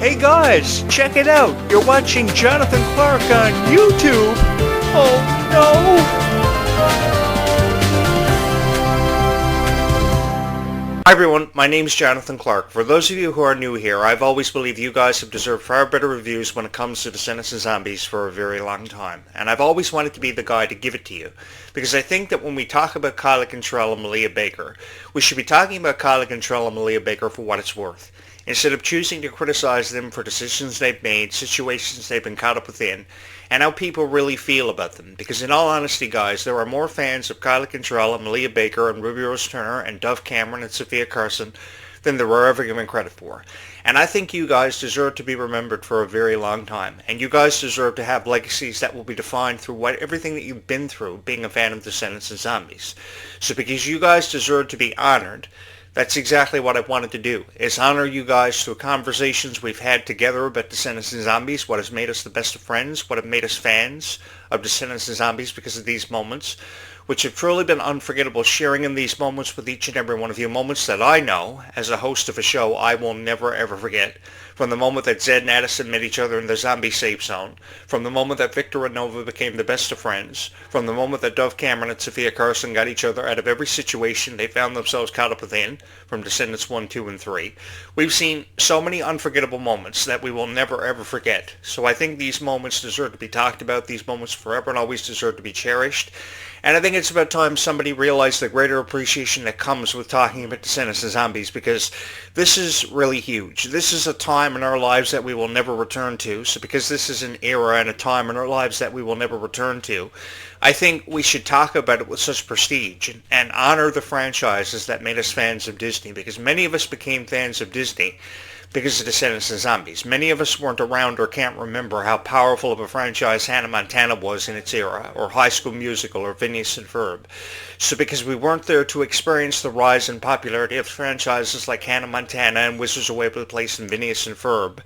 Hey guys, check it out. You're watching Jonathan Clarke on YouTube. Oh no! Hi everyone, my name's Jonathan Clarke. For those of you who are new here, I've always believed you guys have deserved far better reviews when it comes to Descendants and Zombies for a very long time. And I've always wanted to be the guy to give it to you. Because I think that when we talk about Clarke and Malia Baker, we should be talking about Clarke and Malia Baker for what it's worth. Instead of choosing to criticize them for decisions they've made, situations they've been caught up within, and how people really feel about them. Because in all honesty, guys, there are more fans of Clarke and Malia Baker and Ruby Rose Turner and Dove Cameron and Sophia Carson than there were ever given credit for. And I think you guys deserve to be remembered for a very long time. And you guys deserve to have legacies that will be defined through everything that you've been through being a fan of Descendants and Zombies. So because you guys deserve to be honored, that's exactly what I wanted to do, is honor you guys through conversations we've had together about Descendants and Zombies, what has made us the best of friends, what have made us fans of Descendants and Zombies because of these moments, which have truly been unforgettable, sharing in these moments with each and every one of you, moments that I know, as a host of a show, I will never ever forget. From the moment that Zed and Addison met each other in the zombie safe zone, from the moment that Victor and Nova became the best of friends, from the moment that Dove Cameron and Sophia Carson got each other out of every situation they found themselves caught up within, from Descendants 1, 2, and 3. We've seen so many unforgettable moments that we will never ever forget. So I think these moments deserve to be talked about, these moments forever and always deserve to be cherished. And I think it's about time somebody realized the greater appreciation that comes with talking about Descendants and Zombies, because this is really huge. This is a time in our lives that we will never return to. So because this is an era and a time in our lives that we will never return to, I think we should talk about it with such prestige and honor the franchises that made us fans of Disney, because many of us became fans of Disney because of Descendants and Zombies. Many of us weren't around or can't remember how powerful of a franchise Hannah Montana was in its era, or High School Musical, or Phineas and Ferb. So because we weren't there to experience the rise in popularity of franchises like Hannah Montana and Wizards of Waverly Place and Phineas and Ferb,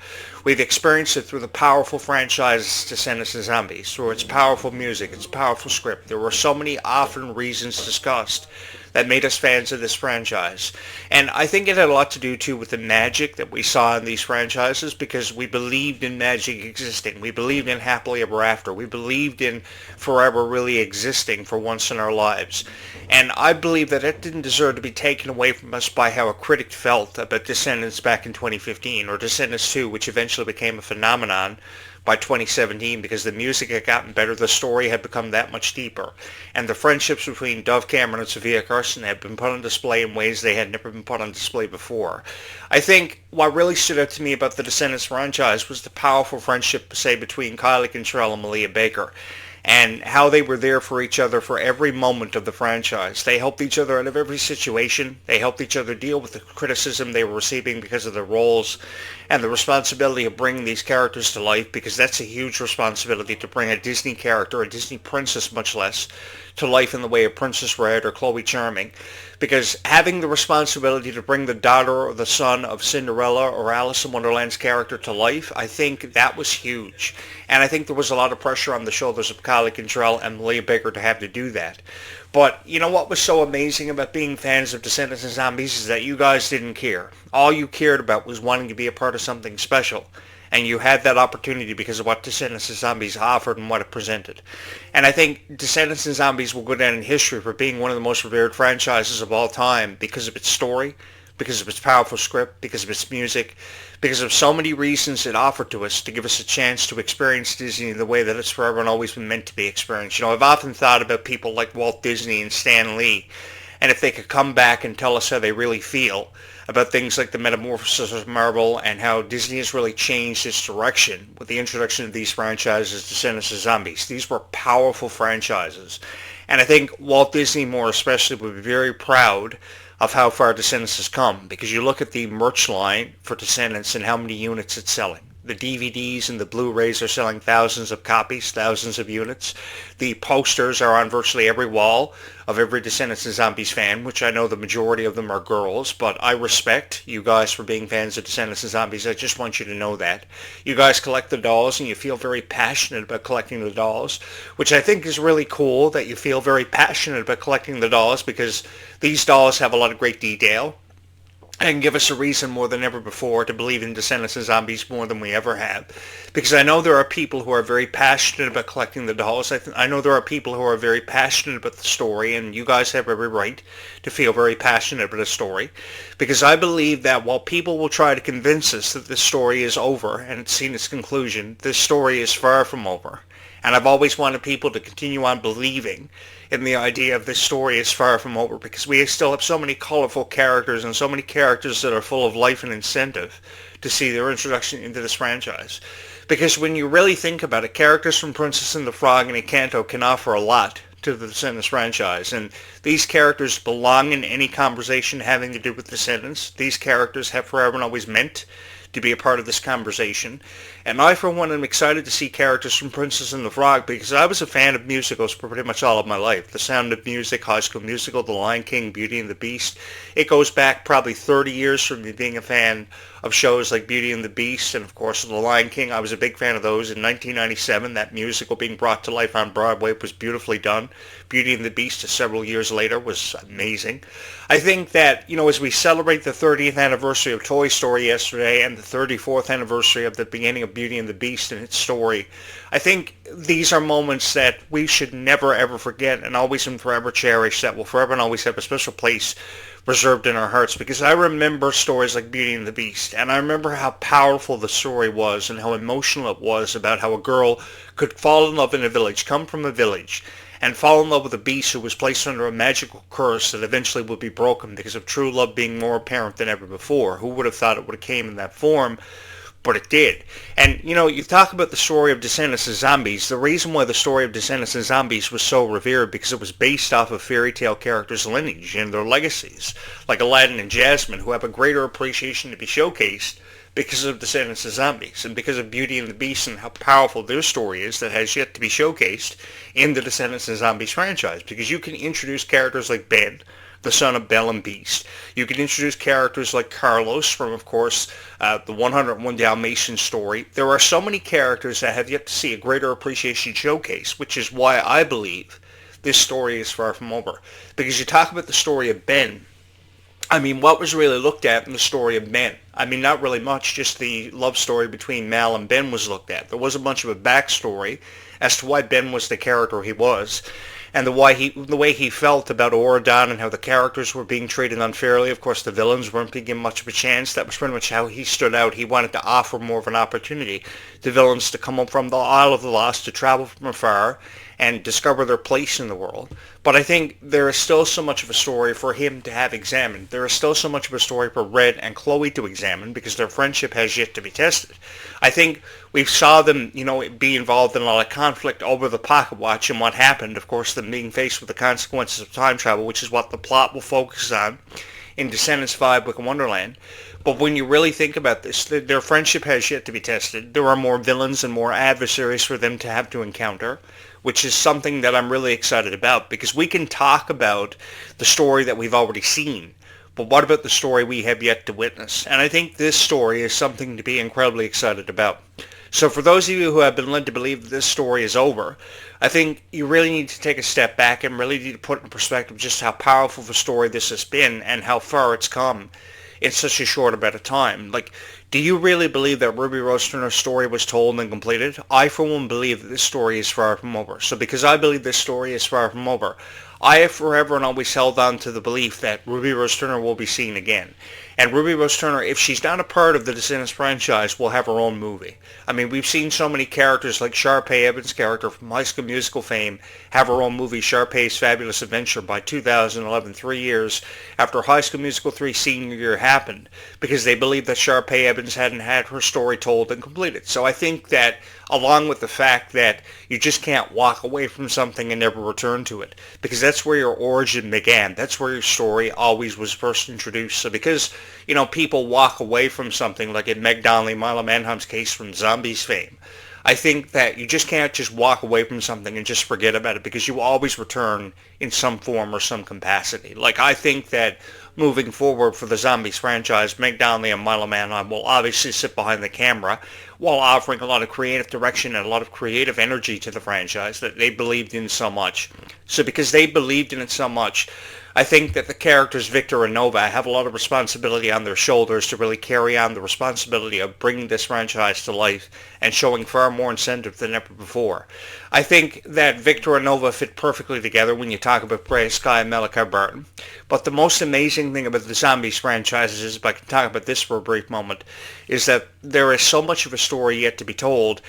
we've experienced it through the powerful franchise Descendants and Zombies, through its powerful music, its powerful script. There were so many often reasons discussed that made us fans of this franchise. And I think it had a lot to do, too, with the magic that we saw in these franchises, because we believed in magic existing. We believed in happily ever after. We believed in forever really existing for once in our lives. And I believe that it didn't deserve to be taken away from us by how a critic felt about Descendants back in 2015, or Descendants 2, which eventually became a phenomenon by 2017, because the music had gotten better, the story had become that much deeper, and the friendships between Dove Cameron and Sophia Carson had been put on display in ways they had never been put on display before. I think what really stood out to me about the Descendants franchise was the powerful friendship, say, between Clarke and Malia Baker, and how they were there for each other for every moment of the franchise. They helped each other out of every situation. They helped each other deal with the criticism they were receiving because of their roles and the responsibility of bringing these characters to life, because that's a huge responsibility to bring a Disney character, a Disney princess much less, to life in the way of Princess Red or Chloe Charming. Because having the responsibility to bring the daughter or the son of Cinderella or Alice in Wonderland's character to life, I think that was huge. And I think there was a lot of pressure on the shoulders of Clarke and Malia Baker to have to do that. But you know what was so amazing about being fans of Descendants and Zombies is that you guys didn't care. All you cared about was wanting to be a part of something special. And you had that opportunity because of what Descendants and Zombies offered and what it presented. And I think Descendants and Zombies will go down in history for being one of the most revered franchises of all time because of its story, because of its powerful script, because of its music, because of so many reasons it offered to us to give us a chance to experience Disney the way that it's forever and always been meant to be experienced. You know, I've often thought about people like Walt Disney and Stan Lee, and if they could come back and tell us how they really feel about things like the metamorphosis of Marvel and how Disney has really changed its direction with the introduction of these franchises, Descendants and Zombies. These were powerful franchises. And I think Walt Disney more especially would be very proud of how far Descendants has come, because you look at the merch line for Descendants and how many units it's selling. The DVDs and the Blu-rays are selling thousands of copies, thousands of units. The posters are on virtually every wall of every Descendants and Zombies fan, which I know the majority of them are girls, but I respect you guys for being fans of Descendants and Zombies. I just want you to know that. You guys collect the dolls and you feel very passionate about collecting the dolls, which I think is really cool that you feel very passionate about collecting the dolls, because these dolls have a lot of great detail. and give us a reason more than ever before to believe in Descendants and Zombies more than we ever have. Because I know there are people who are very passionate about collecting the dolls. I know there are people who are very passionate about the story, and you guys have every right to feel very passionate about the story. Because I believe that while people will try to convince us that this story is over and it's seen its conclusion, this story is far from over. And I've always wanted people to continue on believing in the idea of this story is far from over, because we still have so many colorful characters and so many characters that are full of life and incentive to see their introduction into this franchise. Because when you really think about it, characters from Princess and the Frog and Encanto can offer a lot to the Descendants franchise, and these characters belong in any conversation having to do with Descendants. These characters have forever and always meant to be a part of this conversation. And I, for one, am excited to see characters from Princess and the Frog, because I was a fan of musicals for pretty much all of my life. The Sound of Music, High School Musical, The Lion King, Beauty and the Beast. It goes back probably 30 years from me being a fan of shows like Beauty and the Beast, and of course The Lion King. I was a big fan of those. In 1997, that musical being brought to life on Broadway was beautifully done. Beauty and the Beast, several years later, was amazing. I think that, as we celebrate the 30th anniversary of Toy Story yesterday and the 34th anniversary of the beginning of Beauty and the Beast and its story, I think these are moments that we should never ever forget and always and forever cherish, that will forever and always have a special place reserved in our hearts. Because I remember stories like Beauty and the Beast, and I remember how powerful the story was and how emotional it was about how a girl could fall in love in a village, come from a village, and fall in love with a beast who was placed under a magical curse that eventually would be broken because of true love being more apparent than ever before. Who would have thought it would have came in that form? But it did. And, you talk about the story of Descendants and Zombies. The reason why the story of Descendants and Zombies was so revered, because it was based off of fairy tale characters' lineage and their legacies, like Aladdin and Jasmine, who have a greater appreciation to be showcased because of Descendants and Zombies, and because of Beauty and the Beast and how powerful their story is that has yet to be showcased in the Descendants and Zombies franchise. Because you can introduce characters like Ben, the son of Belle and Beast. You can introduce characters like Carlos from, of course, the 101 Dalmatians story. There are so many characters that have yet to see a greater appreciation showcase, which is why I believe this story is far from over. Because you talk about the story of Ben, what was really looked at in the story of Ben? Not really much. Just the love story between Mal and Ben was looked at. There wasn't much of a backstory as to why Ben was the character he was, and the way he felt about Auradon and how the characters were being treated unfairly. Of course, the villains weren't being given much of a chance. That was pretty much how he stood out. He wanted to offer more of an opportunity to villains to come up from the Isle of the Lost, to travel from afar and discover their place in the world. But I think there is still so much of a story for him to have examined. There is still so much of a story for Red and Chloe to examine, because their friendship has yet to be tested. I think we saw them, be involved in a lot of conflict over the pocket watch and what happened. Of course, them being faced with the consequences of time travel, which is what the plot will focus on in Descendants 5, Wicked Wonderland. But when you really think about this, their friendship has yet to be tested. There are more villains and more adversaries for them to have to encounter, which is something that I'm really excited about, because we can talk about the story that we've already seen, but what about the story we have yet to witness? And I think this story is something to be incredibly excited about. So for those of you who have been led to believe that this story is over, I think you really need to take a step back and really need to put in perspective just how powerful of a story this has been and how far it's come in such a short amount of time. Do you really believe that Ruby Rose Turner's story was told and completed? I, for one, believe that this story is far from over. So because I believe this story is far from over, I have forever and always held on to the belief that Ruby Rose Turner will be seen again. And Ruby Rose Turner, if she's not a part of the Descendants franchise, will have her own movie. We've seen so many characters like Sharpay Evans' character from High School Musical fame have her own movie, Sharpay's Fabulous Adventure, by 2011, 3 years after High School Musical 3 senior year happened, because they believed that Sharpay Evans hadn't had her story told and completed. So I think that, along with the fact that you just can't walk away from something and never return to it, because that's where your origin began. That's where your story always was first introduced. So because, people walk away from something, like in Meg Donnelly, Milo Manheim's case from Zombies fame, I think that you just can't just walk away from something and just forget about it, because you always return in some form or some capacity. I think that moving forward for the Zombies franchise, Meg Donnelly and Milo Manheim will obviously sit behind the camera while offering a lot of creative direction and a lot of creative energy to the franchise that they believed in so much. So because they believed in it so much, I think that the characters Victor and Nova have a lot of responsibility on their shoulders to really carry on the responsibility of bringing this franchise to life and showing far more incentive than ever before. I think that Victor and Nova fit perfectly together when you talk about Freya Sky and Malachi Barton. But the most amazing thing about the Zombies franchises, is, if I can talk about this for a brief moment, is that there is so much of a story yet to be told.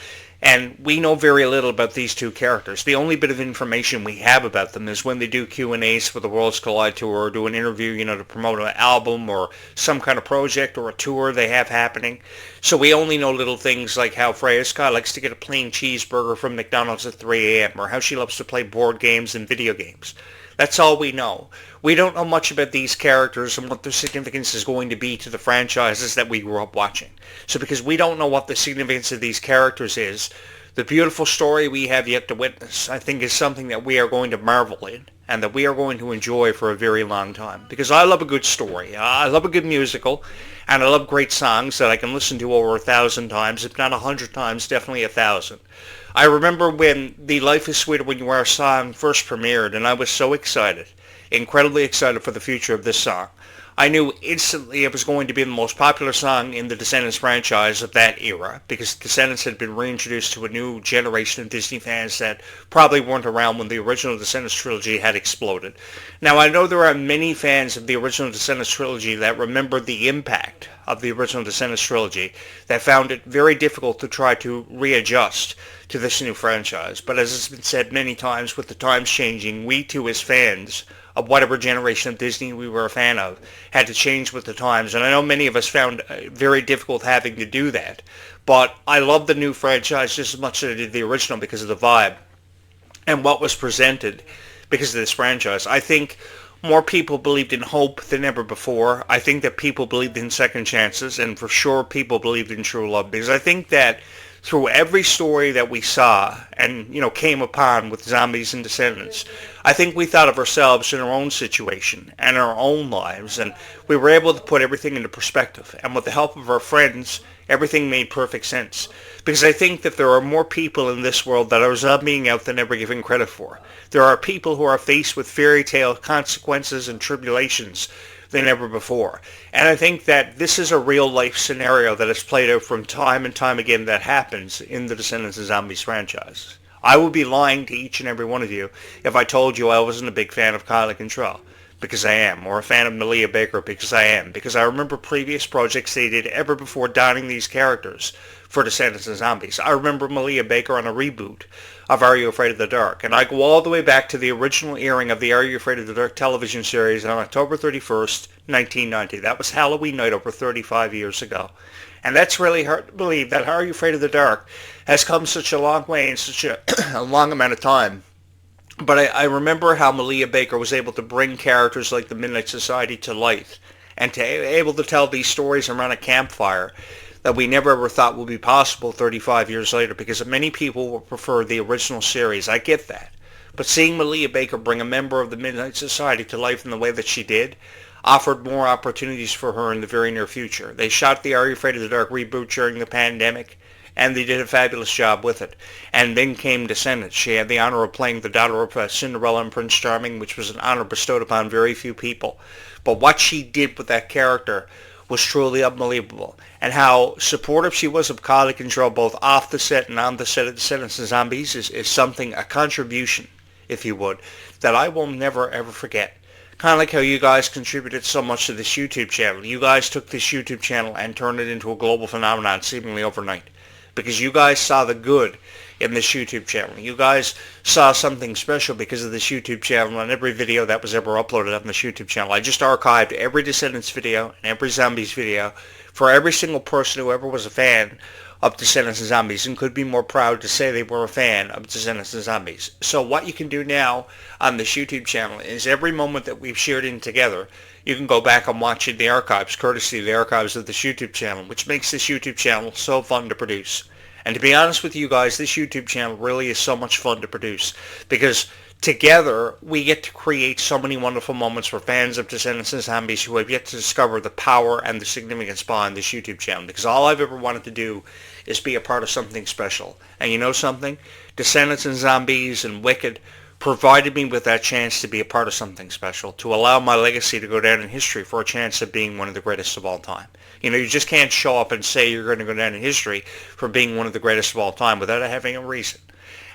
And we know very little about these two characters. The only bit of information we have about them is when they do Q&As for the Worlds Collide Tour, or do an interview, to promote an album or some kind of project or a tour they have happening. So we only know little things like how Freya Sky likes to get a plain cheeseburger from McDonald's at 3 a.m. or how she loves to play board games and video games. That's all we know. We don't know much about these characters and what their significance is going to be to the franchises that we grew up watching. So because we don't know what the significance of these characters is, the beautiful story we have yet to witness, I think, is something that we are going to marvel in and that we are going to enjoy for a very long time. Because I love a good story. I love a good musical. And I love great songs that I can listen to over 1,000 times, if not 100 times, definitely 1,000. I remember when the Life is Sweeter When You Are song first premiered, and I was so excited, incredibly excited for the future of this song. I knew instantly it was going to be the most popular song in the Descendants franchise of that era, because Descendants had been reintroduced to a new generation of Disney fans that probably weren't around when the original Descendants trilogy had exploded. Now, I know there are many fans of the original Descendants trilogy that remember the impact of the original Descendants trilogy, that found it very difficult to try to readjust to this new franchise. But as has been said many times, with the times changing, we too as fans of whatever generation of Disney we were a fan of had to change with the times. And I know many of us found it very difficult having to do that. But I love the new franchise just as much as I did the original because of the vibe and what was presented because of this franchise. I think more people believed in hope than ever before. I think that people believed in second chances, and for sure people believed in true love, because I think that through every story that we saw and, came upon with Zombies and Descendants, I think we thought of ourselves in our own situation and our own lives, and we were able to put everything into perspective. And with the help of our friends, everything made perfect sense. Because I think that there are more people in this world that are zombieing out than ever given credit for. There are people who are faced with fairy tale consequences and tribulations than ever before. And I think that this is a real life scenario that has played out from time and time again that happens in the Descendants of Zombies franchise. I would be lying to each and every one of you if I told you I wasn't a big fan of Kylie Control, because I am, or a fan of Malia Baker, because I am, because I remember previous projects they did ever before donning these characters for Descendants of Zombies. I remember Malia Baker on a reboot of Are You Afraid of the Dark? And I go all the way back to the original airing of the Are You Afraid of the Dark television series on October 31st, 1990. That was Halloween night over 35 years ago. And that's really hard to believe that Are You Afraid of the Dark has come such a long way in such a long amount of time. But I remember how Malia Baker was able to bring characters like the Midnight Society to life and to able to tell these stories around a campfire that we never ever thought would be possible 35 years later, because many people will prefer the original series. I get that. But seeing Malia Baker bring a member of the Midnight Society to life in the way that she did offered more opportunities for her in the very near future. They shot the Are You Afraid of the Dark reboot during the pandemic, and they did a fabulous job with it. And then came Descendants. She had the honor of playing the daughter of Cinderella and Prince Charming, which was an honor bestowed upon very few people. But what she did with that character was truly unbelievable. And how supportive she was of Kylie Control, both off the set and on the set of Descendants of Zombies, is something, a contribution, if you would, that I will never ever forget. Kind of like how you guys contributed so much to this YouTube channel. You guys took this YouTube channel and turned it into a global phenomenon seemingly overnight. Because you guys saw the good in this YouTube channel. You guys saw something special because of this YouTube channel and every video that was ever uploaded on this YouTube channel. I just archived every Descendants video and every Zombies video for every single person who ever was a fan of Descendants and Zombies and could be more proud to say they were a fan of Descendants and Zombies. So what you can do now on this YouTube channel is every moment that we've shared in together, you can go back and watch in the archives, courtesy of the archives of this YouTube channel, which makes this YouTube channel so fun to produce. And to be honest with you guys, this YouTube channel really is so much fun to produce because together we get to create so many wonderful moments for fans of Descendants and Zombies who have yet to discover the power and the significance behind this YouTube channel. Because all I've ever wanted to do is be a part of something special. And you know something? Descendants and Zombies and Wicked provided me with that chance to be a part of something special, to allow my legacy to go down in history for a chance of being one of the greatest of all time. You know, you just can't show up and say you're going to go down in history for being one of the greatest of all time without having a reason.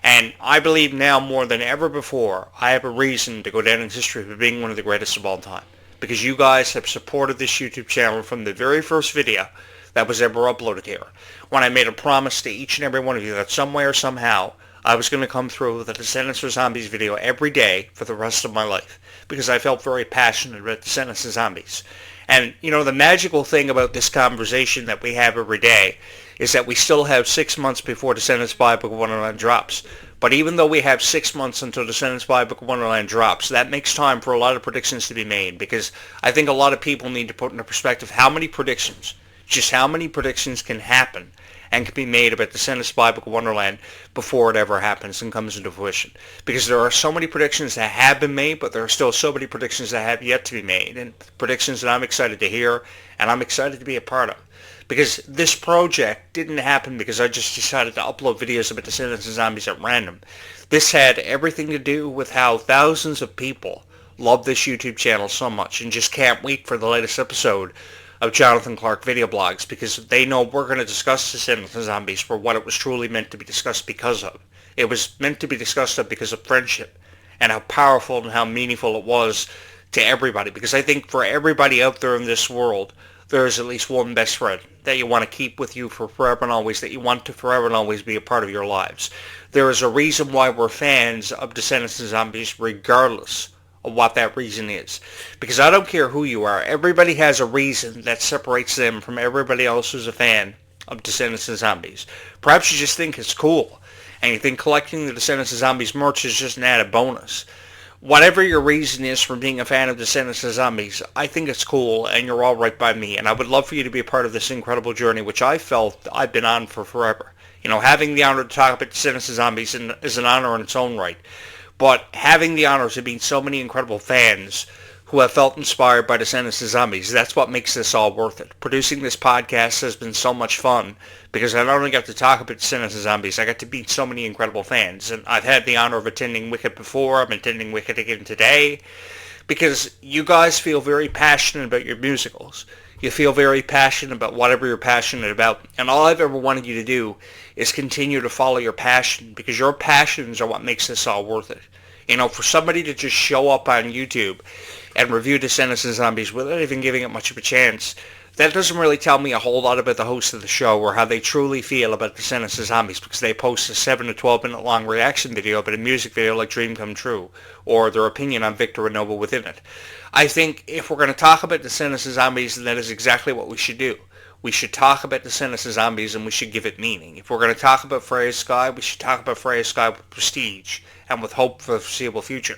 And I believe now more than ever before, I have a reason to go down in history for being one of the greatest of all time. Because you guys have supported this YouTube channel from the very first video that was ever uploaded here. When I made a promise to each and every one of you that some way or somehow I was going to come through with a Descendants or Zombies video every day for the rest of my life. Because I felt very passionate about Descendants and Zombies. And, you know, the magical thing about this conversation that we have every day is that we still have 6 months before Descendants by Book of Wonderland drops. But even though we have 6 months until Descendants by Book of Wonderland drops, that makes time for a lot of predictions to be made, because I think a lot of people need to put into perspective how many predictions, just how many predictions can happen and can be made about Descendants by Book of Wonderland before it ever happens and comes into fruition. Because there are so many predictions that have been made, but there are still so many predictions that have yet to be made, and predictions that I'm excited to hear and I'm excited to be a part of. Because this project didn't happen because I just decided to upload videos about Descendants and Zombies at random. This had everything to do with how thousands of people love this YouTube channel so much and just can't wait for the latest episode of Jonathan Clarke video blogs, because they know we're going to discuss Descendants and Zombies for what it was truly meant to be discussed because of. It was meant to be discussed of because of friendship and how powerful and how meaningful it was to everybody. Because I think for everybody out there in this world, there is at least one best friend that you want to keep with you for forever and always, that you want to forever and always be a part of your lives. There is a reason why we're fans of Descendants and Zombies regardless of what that reason is. Because I don't care who you are, everybody has a reason that separates them from everybody else who's a fan of Descendants and Zombies. Perhaps you just think it's cool, and you think collecting the Descendants and Zombies merch is just an added bonus. Whatever your reason is for being a fan of Descendants and Zombies, I think it's cool, and you're all right by me, and I would love for you to be a part of this incredible journey, which I felt I've been on for forever. You know, having the honor to talk about Descendants and Zombies is an honor in its own right, but having the honor to meet so many incredible fans who have felt inspired by Descendants and Zombies, that's what makes this all worth it. Producing this podcast has been so much fun, because I not only got to talk about Descendants and Zombies, I got to meet so many incredible fans. And I've had the honor of attending Wicked before, I'm attending Wicked again today, because you guys feel very passionate about your musicals. You feel very passionate about whatever you're passionate about. And all I've ever wanted you to do is continue to follow your passion, because your passions are what makes this all worth it. You know, for somebody to just show up on YouTube and review Descendants and Zombies without even giving it much of a chance, that doesn't really tell me a whole lot about the host of the show or how they truly feel about Descendants and Zombies, because they post a 7 to 12 minute long reaction video about a music video like Dream Come True, or their opinion on Victor and Nova within it. I think if we're going to talk about Descendants and Zombies, then that is exactly what we should do. We should talk about Descendants and Zombies, and we should give it meaning. If we're going to talk about Freya's Sky, we should talk about Freya's Sky with prestige and with hope for the foreseeable future.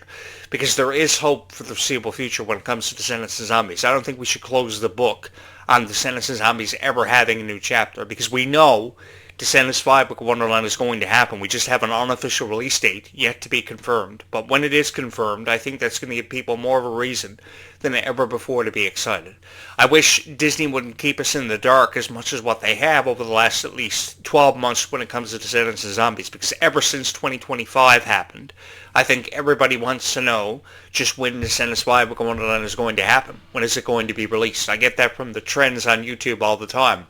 Because there is hope for the foreseeable future when it comes to Descendants and Zombies. I don't think we should close the book on Descendants and Zombies ever having a new chapter, because we know Descendants 5 Book of Wonderland is going to happen. We just have an unofficial release date yet to be confirmed. But when it is confirmed, I think that's going to give people more of a reason than ever before to be excited. I wish Disney wouldn't keep us in the dark as much as what they have over the last at least 12 months when it comes to Descendants and Zombies, because ever since 2025 happened, I think everybody wants to know just when Descendants 5 Book of Wonderland is going to happen. When is it going to be released? I get that from the trends on YouTube all the time.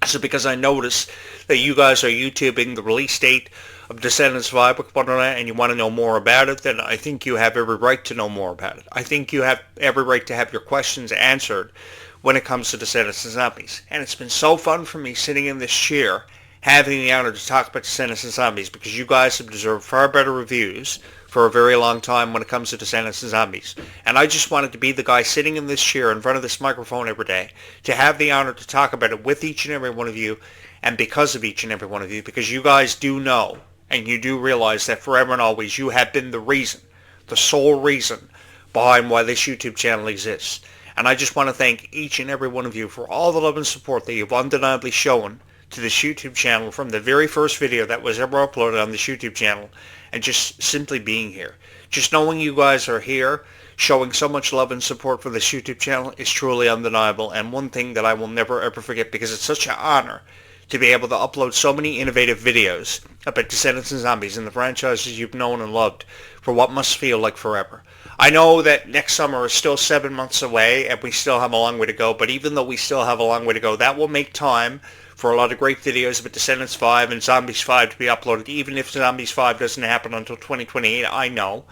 So because I notice that you guys are YouTubing the release date of Descendants 5 Book of Wonderland and you want to know more about it, then I think you have every right to know more about it. I think you have every right to have your questions answered when it comes to Descendants and Zombies. And it's been so fun for me sitting in this chair having the honor to talk about Descendants and Zombies, because you guys have deserved far better reviews for a very long time when it comes to Descendants and Zombies. And I just wanted to be the guy sitting in this chair in front of this microphone every day to have the honor to talk about it with each and every one of you, and because of each and every one of you, because you guys do know and you do realize that forever and always you have been the reason, the sole reason behind why this YouTube channel exists. And I just want to thank each and every one of you for all the love and support that you've undeniably shown to this YouTube channel from the very first video that was ever uploaded on this YouTube channel, and just simply being here. Just knowing you guys are here, showing so much love and support for this YouTube channel is truly undeniable, and one thing that I will never ever forget, because it's such an honor to be able to upload so many innovative videos about Descendants and Zombies and the franchises you've known and loved for what must feel like forever. I know that next summer is still 7 months away and we still have a long way to go, but even though we still have a long way to go, that will make time for a lot of great videos about Descendants 5 and Zombies 5 to be uploaded, even if Zombies 5 doesn't happen until 2028, I know.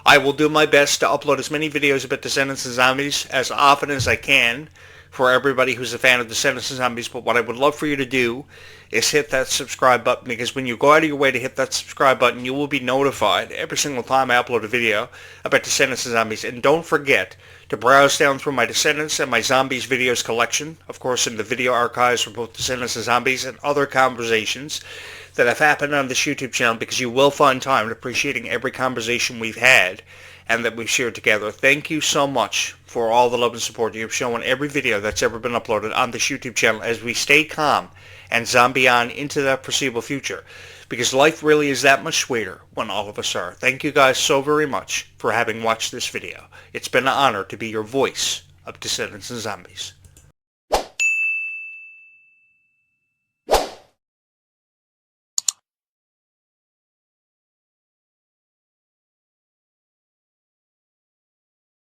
I will do my best to upload as many videos about Descendants and Zombies as often as I can for everybody who's a fan of Descendants and Zombies, but what I would love for you to do is hit that subscribe button, because when you go out of your way to hit that subscribe button, you will be notified every single time I upload a video about Descendants and Zombies. And don't forget to browse down through my Descendants and my Zombies videos collection, of course in the video archives for both Descendants and Zombies and other conversations that have happened on this YouTube channel, because you will find time appreciating every conversation we've had and that we've shared together. Thank you so much for all the love and support you've shown every video that's ever been uploaded on this YouTube channel as we stay calm and zombie on into that foreseeable future, because life really is that much sweeter when all of us are. Thank you guys so very much for having watched this video. It's been an honor to be your voice of Descendants and Zombies.